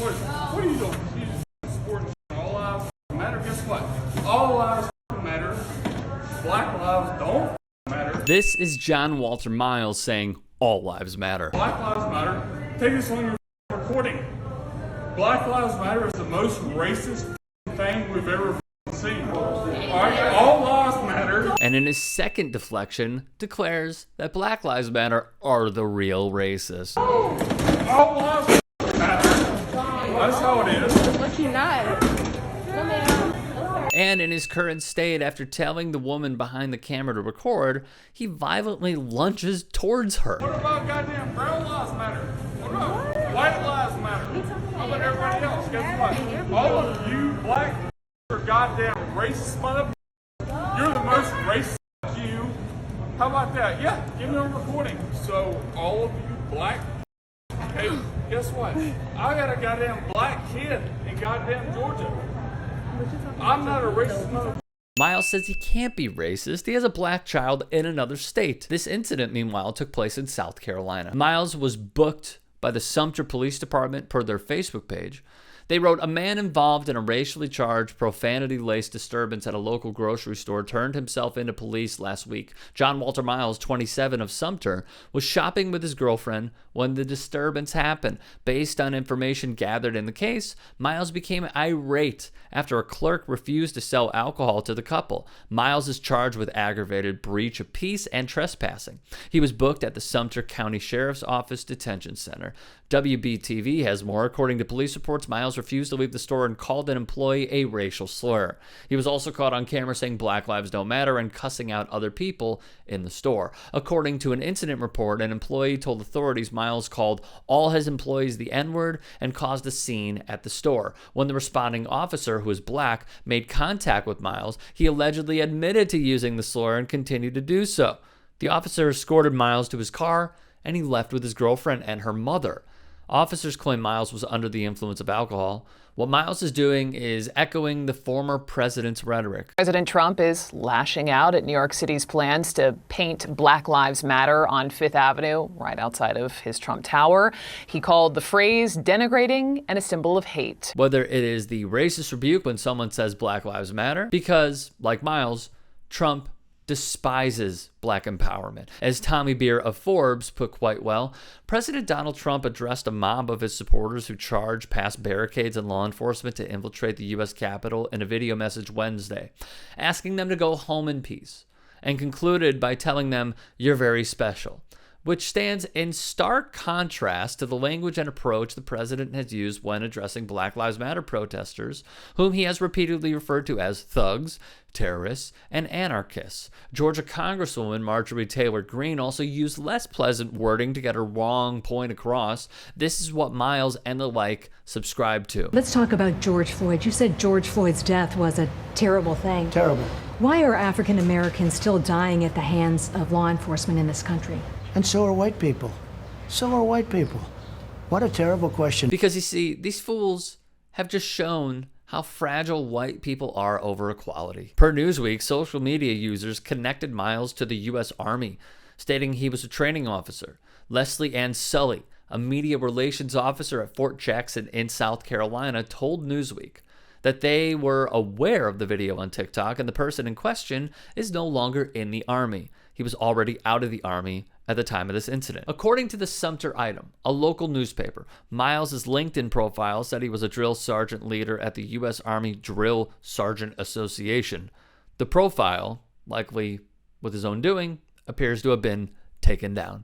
What are you doing? You just supporting all lives matter. Guess what? All lives matter. Black lives don't matter. This is John Walter Miles saying all lives matter. Black lives matter. Take this on your recording. Black lives matter is the most racist thing we've ever seen. All right? All lives matter. And in his second deflection, declares that Black Lives Matter are the real racists. All lives matter. That's how it is. But you're not. No, ma'am. And in his current state, after telling the woman behind the camera to record, he violently lunges towards her. What about goddamn brown lives matter? What about white lives matter? How about everybody else? Guess what? All of you black are goddamn racist motherfuckers. You're the most racist you. How about that? Yeah, give me a recording. So all of you black, hey, guess what? I got a goddamn black kid in goddamn Georgia. I'm not a racist motherfucker. Miles says he can't be racist. He has a black child in another state. This incident, meanwhile, took place in South Carolina. Miles was booked by the Sumter Police Department per their Facebook page. They wrote, a man involved in a racially charged, profanity-laced disturbance at a local grocery store turned himself into police last week. John Walter Miles, 27, of Sumter, was shopping with his girlfriend when the disturbance happened. Based on information gathered in the case, Miles became irate after a clerk refused to sell alcohol to the couple. Miles is charged with aggravated breach of peace and trespassing. He was booked at the Sumter County Sheriff's Office Detention Center. WBTV has more. According to police reports, Miles refused to leave the store and called an employee a racial slur. He was also caught on camera saying Black lives don't matter and cussing out other people in the store. According to an incident report, an employee told authorities Miles called all his employees the N-word and caused a scene at the store. When the responding officer, who is black, made contact with Miles, he allegedly admitted to using the slur and continued to do so. The officer escorted Miles to his car and he left with his girlfriend and her mother. Officers claim Miles was under the influence of alcohol. What Miles is doing is echoing the former president's rhetoric. President Trump is lashing out at New York City's plans to paint Black Lives Matter on Fifth Avenue, right outside of his Trump Tower. He called the phrase denigrating and a symbol of hate. Whether it is the racist rebuke when someone says Black Lives Matter, because, like Miles, Trump despises black empowerment. As Tommy Beer of Forbes put quite well, President Donald Trump addressed a mob of his supporters who charged past barricades and law enforcement to infiltrate the U.S. Capitol in a video message Wednesday, asking them to go home in peace, and concluded by telling them, "You're very special," which stands in stark contrast to the language and approach the president has used when addressing Black Lives Matter protesters, whom he has repeatedly referred to as thugs, terrorists, and anarchists. Georgia Congresswoman Marjorie Taylor Greene also used less pleasant wording to get her wrong point across. This is what Miles and the like subscribe to. Let's talk about George Floyd. You said George Floyd's death was a terrible thing. Terrible. Why are African Americans still dying at the hands of law enforcement in this country? And so are white people. So are white people. What a terrible question. Because you see, these fools have just shown how fragile white people are over equality. Per Newsweek, social media users connected Miles to the U.S. Army, stating he was a training officer. Leslie Ann Sully, a media relations officer at Fort Jackson in South Carolina, told Newsweek that they were aware of the video on TikTok and the person in question is no longer in the Army. He was already out of the Army at the time of this incident. According to the Sumter Item, a local newspaper, Miles' LinkedIn profile said he was a drill sergeant leader at the U.S. Army Drill Sergeant Association. The profile, likely with his own doing, appears to have been taken down.